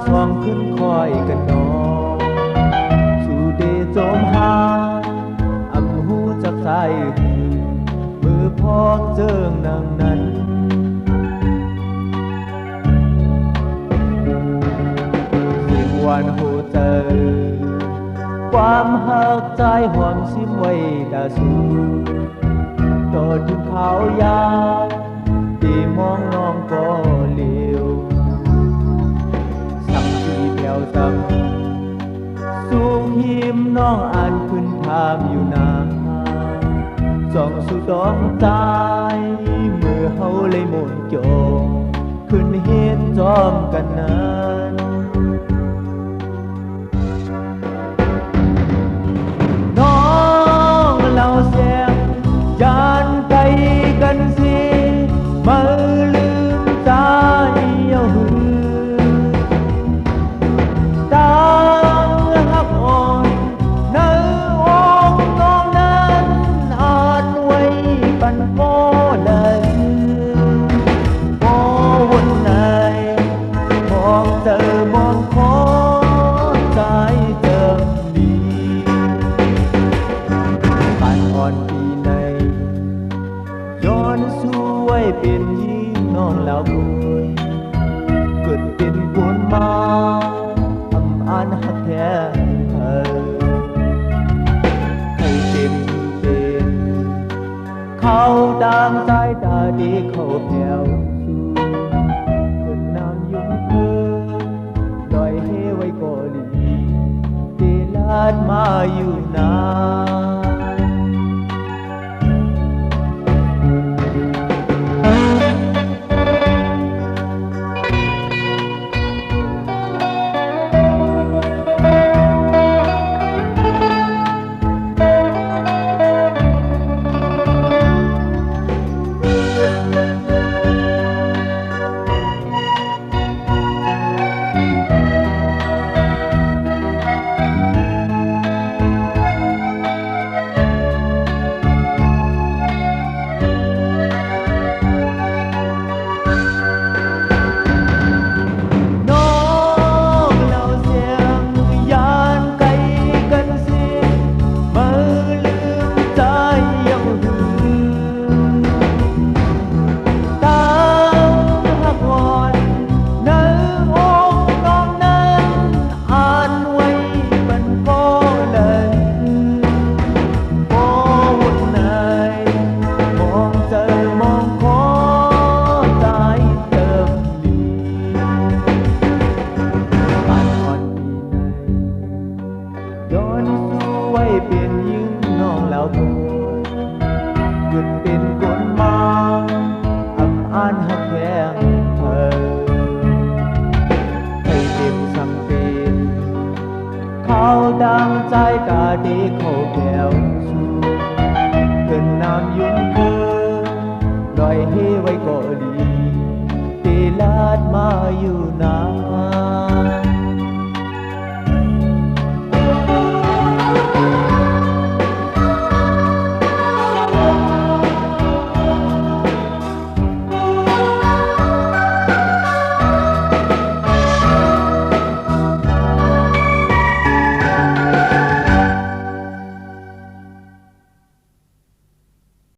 สองขึ้นคอยกันนองสู่เดโจมหาอำหูจักสายมือพร้อมเจิงนางนั้นสิบวันหูเจอความหักใจหวงซิมไว้ดาสูต่อถึงเขายาที่มองน้องก็เลี้ยวสังสีแผ่วสังสู้หิมน้องอ่านขึ้นทามอยู่นาส่องสู่ดอกใจเมื่อเฮาเลยหมุนจงขึ้นเห็นจอมกันนั้นน้องเล่าเสียงยานไกลกันสิมาลืมตาเหี่ยวหือตาหักอ่อนในองค์น้องนั้นอ่านไว้ปันโมเลยมองวันไหนมองเจอมองขอใจเติมดีปันอ่อนปีในย้อนสู้ไว้เป็นยิ่งน้องแล้วบุยเกิดเป็นคนมาทำอันหักแท้เธอให้เต็มเป็นเขาดังใจตาดีเขาแผ่วสู้ขึ้นน้ำยุ่งเพิ่มลอยเฮไว้ก่อลีเดลาดมาอยู่นานเปลี่ยนยิ่งน้องแล้วเธอเกิดเป็นคนมาอับอ่านหักแพงเธอให้เต็มสังเป็นเขาดังใจกาดีเขาแก้ว